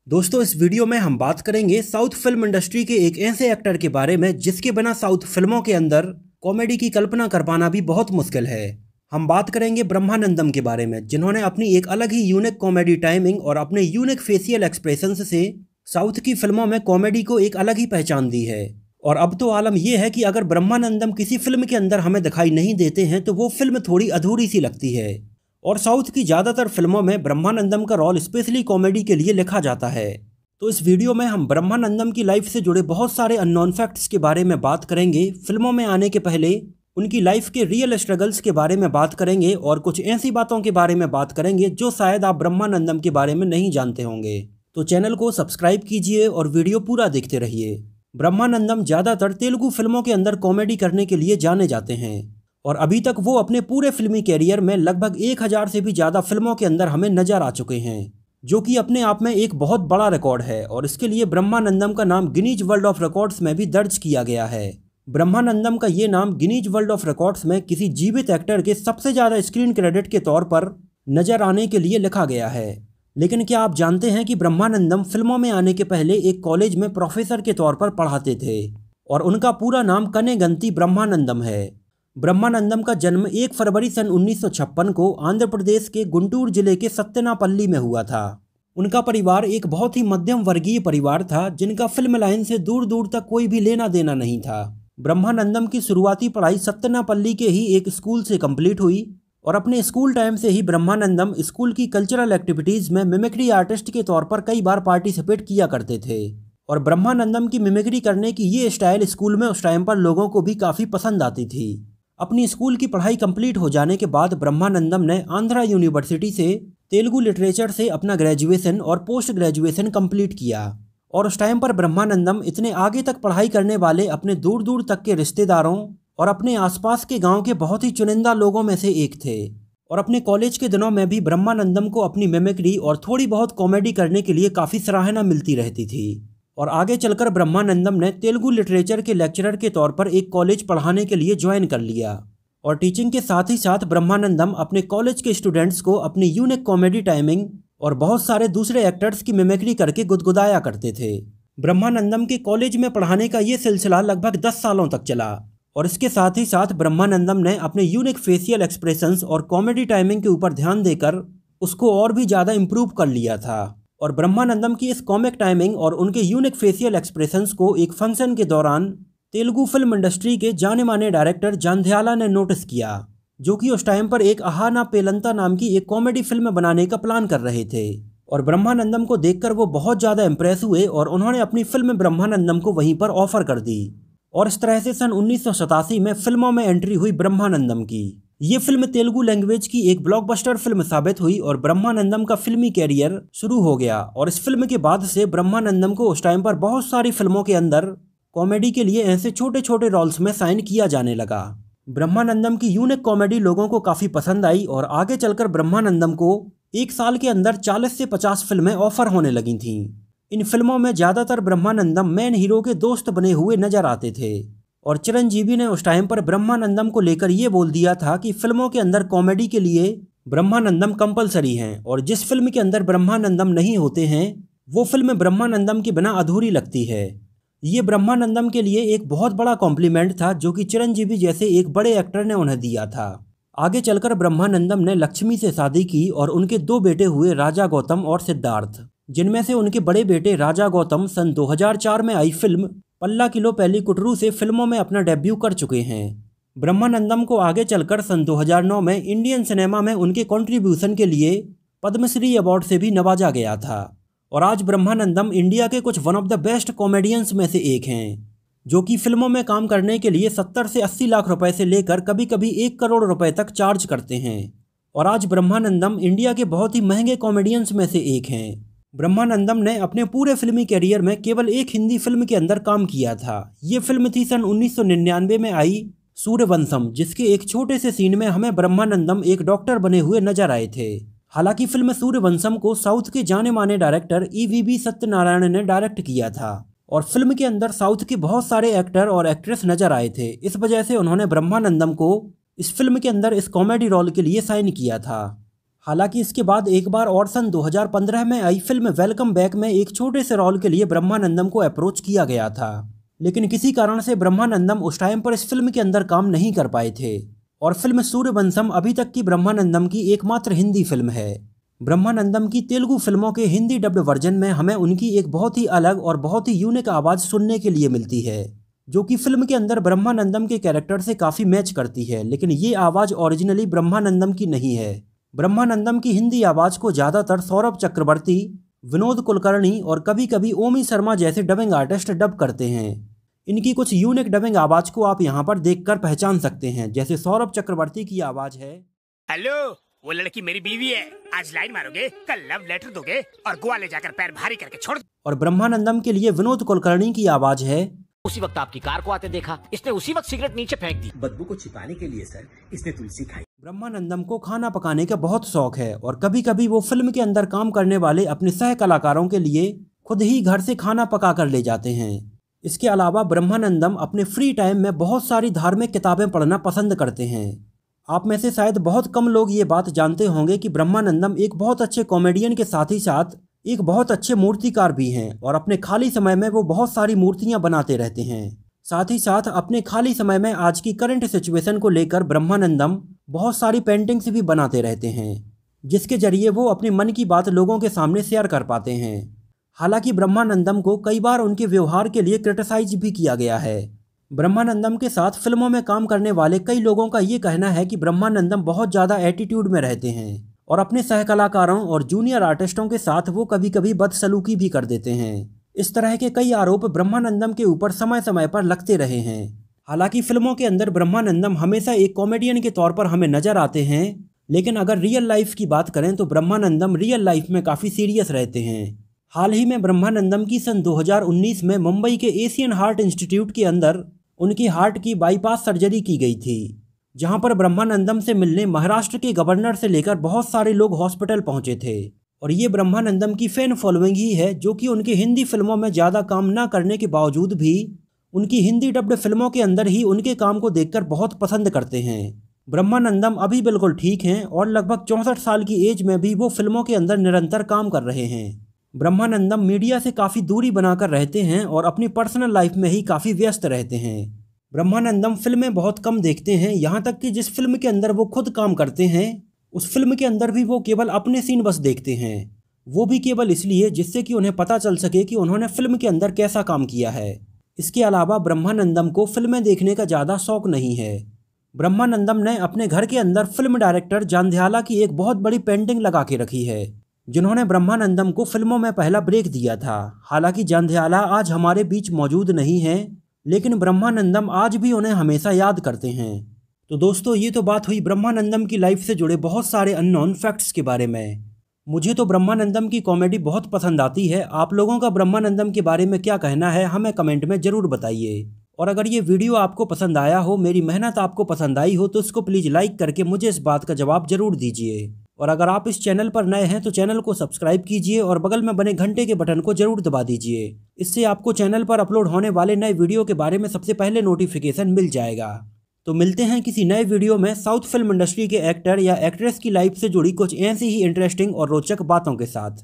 दोस्तों, इस वीडियो में हम बात करेंगे साउथ फिल्म इंडस्ट्री के एक ऐसे एक्टर के बारे में जिसके बिना साउथ फिल्मों के अंदर कॉमेडी की कल्पना कर पाना भी बहुत मुश्किल है। हम बात करेंगे ब्रह्मानंदम के बारे में, जिन्होंने अपनी एक अलग ही यूनिक कॉमेडी टाइमिंग और अपने यूनिक फेशियल एक्सप्रेशंस से साउथ की फिल्मों में कॉमेडी को एक अलग ही पहचान दी है। और अब तो आलम यह है कि अगर ब्रह्मानंदम किसी फिल्म के अंदर हमें दिखाई नहीं देते हैं तो वो फिल्म थोड़ी अधूरी सी लगती है। और साउथ की ज़्यादातर फिल्मों में ब्रह्मानंदम का रोल स्पेशली कॉमेडी के लिए लिखा जाता है। तो इस वीडियो में हम ब्रह्मानंदम की लाइफ से जुड़े बहुत सारे अननोन फैक्ट्स के बारे में बात करेंगे। फिल्मों में आने के पहले उनकी लाइफ के रियल स्ट्रगल्स के बारे में बात करेंगे और कुछ ऐसी बातों के बारे में बात करेंगे जो शायद आप ब्रह्मानंदम के बारे में नहीं जानते होंगे। तो चैनल को सब्सक्राइब कीजिए और वीडियो पूरा देखते रहिए। ब्रह्मानंदम ज़्यादातर तेलुगु फिल्मों के अंदर कॉमेडी करने के लिए जाने जाते हैं और अभी तक वो अपने पूरे फिल्मी कैरियर में लगभग 1000 से भी ज़्यादा फिल्मों के अंदर हमें नजर आ चुके हैं, जो कि अपने आप में एक बहुत बड़ा रिकॉर्ड है। और इसके लिए ब्रह्मानंदम का नाम गिनीज वर्ल्ड ऑफ रिकॉर्ड्स में भी दर्ज किया गया है। ब्रह्मानंदम का ये नाम गिनीज वर्ल्ड ऑफ रिकॉर्ड्स में किसी जीवित एक्टर के सबसे ज़्यादा स्क्रीन क्रेडिट के तौर पर नजर आने के लिए लिखा गया है। लेकिन क्या आप जानते हैं कि ब्रह्मानंदम फिल्मों में आने के पहले एक कॉलेज में प्रोफेसर के तौर पर पढ़ाते थे और उनका पूरा नाम कनेगंती ब्रह्मानंदम है। ब्रह्मानंदम का जन्म 1 फरवरी सन 1956 को आंध्र प्रदेश के गुंटूर जिले के सत्तेनापल्ली में हुआ था। उनका परिवार एक बहुत ही मध्यम वर्गीय परिवार था, जिनका फिल्म लाइन से दूर दूर तक कोई भी लेना देना नहीं था। ब्रह्मानंदम की शुरुआती पढ़ाई सत्तेनापल्ली के ही एक स्कूल से कंप्लीट हुई और अपने स्कूल टाइम से ही ब्रह्मानंदम स्कूल की कल्चरल एक्टिविटीज़ में मिमिक्री आर्टिस्ट के तौर पर कई बार पार्टिसिपेट किया करते थे। और ब्रह्मानंदम की मिमिक्री करने की ये स्टाइल स्कूल में उस टाइम पर लोगों को भी काफ़ी पसंद आती थी। अपनी स्कूल की पढ़ाई कंप्लीट हो जाने के बाद ब्रह्मानंदम ने आंध्रा यूनिवर्सिटी से तेलुगु लिटरेचर से अपना ग्रेजुएशन और पोस्ट ग्रेजुएशन कंप्लीट किया। और उस टाइम पर ब्रह्मानंदम इतने आगे तक पढ़ाई करने वाले अपने दूर दूर तक के रिश्तेदारों और अपने आसपास के गांव के बहुत ही चुनिंदा लोगों में से एक थे। और अपने कॉलेज के दिनों में भी ब्रह्मानंदम को अपनी मिमिक्री और थोड़ी बहुत कॉमेडी करने के लिए काफ़ी सराहना मिलती रहती थी। और आगे चलकर ब्रह्मानंदम ने तेलुगु लिटरेचर के लेक्चरर के तौर पर एक कॉलेज पढ़ाने के लिए ज्वाइन कर लिया। और टीचिंग के साथ ही साथ ब्रह्मानंदम अपने कॉलेज के स्टूडेंट्स को अपनी यूनिक कॉमेडी टाइमिंग और बहुत सारे दूसरे एक्टर्स की मिमिक्री करके गुदगुदाया करते थे। ब्रह्मानंदम के कॉलेज में पढ़ाने का ये सिलसिला लगभग 10 सालों तक चला और इसके साथ ही साथ ब्रह्मानंदम ने अपने यूनिक फेशियल एक्सप्रेशंस और कॉमेडी टाइमिंग के ऊपर ध्यान देकर उसको और भी ज़्यादा इम्प्रूव कर लिया था। और ब्रह्मानंदम की इस कॉमिक टाइमिंग और उनके यूनिक फेशियल एक्सप्रेशंस को एक फंक्शन के दौरान तेलुगु फिल्म इंडस्ट्री के जाने माने डायरेक्टर जांध्याला ने नोटिस किया, जो कि उस टाइम पर एक आहाना पेलंता नाम की एक कॉमेडी फिल्म बनाने का प्लान कर रहे थे। और ब्रह्मानंदम को देखकर वो बहुत ज़्यादा इम्प्रेस हुए और उन्होंने अपनी फिल्म ब्रह्मानंदम को वहीं पर ऑफर कर दी। और इस तरह से सन 1987 में फिल्मों में एंट्री हुई ब्रह्मानंदम की। ये फिल्म तेलुगु लैंग्वेज की एक ब्लॉकबस्टर फिल्म साबित हुई और ब्रह्मानंदम का फिल्मी कैरियर शुरू हो गया। और इस फिल्म के बाद से ब्रह्मानंदम को उस टाइम पर बहुत सारी फिल्मों के अंदर कॉमेडी के लिए ऐसे छोटे छोटे रोल्स में साइन किया जाने लगा। ब्रह्मानंदम की यूनिक कॉमेडी लोगों को काफ़ी पसंद आई और आगे चलकर ब्रह्मानंदम को एक साल के अंदर 40 से 50 फिल्में ऑफर होने लगी थीं। इन फिल्मों में ज़्यादातर ब्रह्मानंदम मेन हीरो के दोस्त बने हुए नजर आते थे। और चिरंजीवी ने उस टाइम पर ब्रह्मानंदम को लेकर ये बोल दिया था कि फिल्मों के अंदर कॉमेडी के लिए ब्रह्मानंदम कंपलसरी हैं और जिस फिल्म के अंदर ब्रह्मानंदम नहीं होते हैं वो फिल्म ब्रह्मानंदम के बिना अधूरी लगती है। ये ब्रह्मानंदम के लिए एक बहुत बड़ा कॉम्प्लीमेंट था जो कि चिरंजीवी जैसे एक बड़े एक्टर ने उन्हें दिया था। आगे चलकर ब्रह्मानंदम ने लक्ष्मी से शादी की और उनके 2 बेटे हुए, राजा गौतम और सिद्धार्थ, जिनमें से उनके बड़े बेटे राजा गौतम सन 2004 में आई फिल्म पल्ला किलो पेली कुटरू से फिल्मों में अपना डेब्यू कर चुके हैं। ब्रह्मानंदम को आगे चलकर सन 2009 में इंडियन सिनेमा में उनके कंट्रीब्यूशन के लिए पद्मश्री अवार्ड से भी नवाजा गया था। और आज ब्रह्मानंदम इंडिया के कुछ one of the best comedians में से एक हैं, जो कि फिल्मों में काम करने के लिए 70 से 80 लाख रुपए से लेकर कभी कभी 1 करोड़ रुपए तक चार्ज करते हैं। और आज ब्रह्मानंदम इंडिया के बहुत ही महंगे कॉमेडियंस में से एक हैं। ब्रह्मानंदम ने अपने पूरे फिल्मी कैरियर में केवल एक हिंदी फिल्म के अंदर काम किया था। ये फिल्म थी सन 1999 में आई सूर्यवंशम, जिसके एक छोटे से सीन में हमें ब्रह्मानंदम एक डॉक्टर बने हुए नजर आए थे। हालांकि फिल्म सूर्यवंशम को साउथ के जाने माने डायरेक्टर EVB सत्यनारायण ने डायरेक्ट किया था और फिल्म के अंदर साउथ के बहुत सारे एक्टर और एक्ट्रेस नजर आए थे। इस वजह से उन्होंने ब्रह्मानंदम को इस फिल्म के अंदर इस कॉमेडी रोल के लिए साइन किया था। हालांकि इसके बाद एक बार और सन 2015 में आई फिल्म वेलकम बैक में एक छोटे से रोल के लिए ब्रह्मानंदम को अप्रोच किया गया था, लेकिन किसी कारण से ब्रह्मानंदम उस टाइम पर इस फिल्म के अंदर काम नहीं कर पाए थे और फिल्म सूर्यवंशम अभी तक की ब्रह्मानंदम की एकमात्र हिंदी फिल्म है। ब्रह्मानंदम की तेलुगु फिल्मों के हिंदी डब्ड वर्जन में हमें उनकी एक बहुत ही अलग और बहुत ही यूनिक आवाज़ सुनने के लिए मिलती है, जो कि फिल्म के अंदर ब्रह्मानंदम के कैरेक्टर से काफ़ी मैच करती है, लेकिन ये आवाज़ ओरिजिनली ब्रह्मानंदम की नहीं है। ब्रह्मानंदम की हिंदी आवाज़ को ज़्यादातर सौरभ चक्रवर्ती, विनोद कुलकर्णी और कभी कभी ओमी शर्मा जैसे डबिंग आर्टिस्ट डब करते हैं। इनकी कुछ यूनिक डबिंग आवाज़ को आप यहाँ पर देखकर पहचान सकते हैं, जैसे सौरभ चक्रवर्ती की आवाज़ है, हेलो, वो लड़की मेरी बीवी है, आज लाइन मारोगे, कल लव लेटर दोगे और गोवा ले जाकर पैर भारी करके छोड़। और ब्रह्मानंदम के लिए विनोद कुलकर्णी की आवाज़ है, उसी वक्त आपकी कार को आते देखा, इसने उसी वक्त सिगरेट नीचे फेंक दी, बदबू को छिपाने के लिए सर इसने तुलसी खाई। ब्रह्मानंदम को खाना पकाने का बहुत शौक है और कभी कभी वो फिल्म के अंदर काम करने वाले अपने सह कलाकारों के लिए खुद ही घर से खाना पका कर ले जाते हैं। इसके अलावा ब्रह्मानंदम अपने फ्री टाइम में बहुत सारी धार्मिक किताबें पढ़ना पसंद करते हैं। आप में से शायद बहुत कम लोग ये बात जानते होंगे कि ब्रह्मानंदम एक बहुत अच्छे कॉमेडियन के साथ ही साथ एक बहुत अच्छे मूर्तिकार भी हैं और अपने खाली समय में वो बहुत सारी मूर्तियां बनाते रहते हैं। साथ ही साथ अपने खाली समय में आज की करंट सिचुएशन को लेकर ब्रह्मानंदम बहुत सारी पेंटिंग्स भी बनाते रहते हैं, जिसके जरिए वो अपने मन की बात लोगों के सामने शेयर कर पाते हैं। हालांकि ब्रह्मानंदम को कई बार उनके व्यवहार के लिए क्रिटिसाइज भी किया गया है। ब्रह्मानंदम के साथ फिल्मों में काम करने वाले कई लोगों का ये कहना है कि ब्रह्मानंदम बहुत ज़्यादा एटीट्यूड में रहते हैं और अपने सह कलाकारों और जूनियर आर्टिस्टों के साथ वो कभी कभी बदसलूकी भी कर देते हैं। इस तरह के कई आरोप ब्रह्मानंदम के ऊपर समय समय पर लगते रहे हैं। हालांकि फिल्मों के अंदर ब्रह्मानंदम हमेशा एक कॉमेडियन के तौर पर हमें नजर आते हैं, लेकिन अगर रियल लाइफ की बात करें तो ब्रह्मानंदम रियल लाइफ में काफ़ी सीरियस रहते हैं। हाल ही में ब्रह्मानंदम की सन 2019 में मुंबई के एशियन हार्ट इंस्टीट्यूट के अंदर उनकी हार्ट की बाईपास सर्जरी की गई थी, जहां पर ब्रह्मानंदम से मिलने महाराष्ट्र के गवर्नर से लेकर बहुत सारे लोग हॉस्पिटल पहुंचे थे। और ये ब्रह्मानंदम की फैन फॉलोइंग ही है, जो कि उनके हिंदी फिल्मों में ज़्यादा काम न करने के बावजूद भी उनकी हिंदी डब्ड फिल्मों के अंदर ही उनके काम को देखकर बहुत पसंद करते हैं। ब्रह्मानंदम अभी बिल्कुल ठीक हैं और लगभग 64 साल की एज में भी वो फिल्मों के अंदर निरंतर काम कर रहे हैं। ब्रह्मानंदम मीडिया से काफ़ी दूरी बनाकर रहते हैं और अपनी पर्सनल लाइफ में ही काफ़ी व्यस्त रहते हैं। ब्रह्मानंदम फिल्में बहुत कम देखते हैं, यहाँ तक कि जिस फिल्म के अंदर वो खुद काम करते हैं उस फिल्म के अंदर भी वो केवल अपने सीन बस देखते हैं, वो भी केवल इसलिए जिससे कि उन्हें पता चल सके कि उन्होंने फिल्म के अंदर कैसा काम किया है। इसके अलावा ब्रह्मानंदम को फिल्में देखने का ज़्यादा शौक नहीं है। ब्रह्मानंदम ने अपने घर के अंदर फिल्म डायरेक्टर जांध्याला की एक बहुत बड़ी पेंटिंग लगा के रखी है, जिन्होंने ब्रह्मानंदम को फिल्मों में पहला ब्रेक दिया था। हालांकि जांध्याला आज हमारे बीच मौजूद नहीं है, लेकिन ब्रह्मानंदम आज भी उन्हें हमेशा याद करते हैं। तो दोस्तों, ये तो बात हुई ब्रह्मानंदम की लाइफ से जुड़े बहुत सारे अननोन फैक्ट्स के बारे में। मुझे तो ब्रह्मानंदम की कॉमेडी बहुत पसंद आती है। आप लोगों का ब्रह्मानंदम के बारे में क्या कहना है हमें कमेंट में ज़रूर बताइए। और अगर ये वीडियो आपको पसंद आया हो, मेरी मेहनत आपको पसंद आई हो, तो इसको प्लीज़ लाइक करके मुझे इस बात का जवाब ज़रूर दीजिए। और अगर आप इस चैनल पर नए हैं तो चैनल को सब्सक्राइब कीजिए और बगल में बने घंटे के बटन को जरूर दबा दीजिए। इससे आपको चैनल पर अपलोड होने वाले नए वीडियो के बारे में सबसे पहले नोटिफिकेशन मिल जाएगा। तो मिलते हैं किसी नए वीडियो में साउथ फिल्म इंडस्ट्री के एक्टर या एक्ट्रेस की लाइफ से जुड़ी कुछ ऐसी ही इंटरेस्टिंग और रोचक बातों के साथ।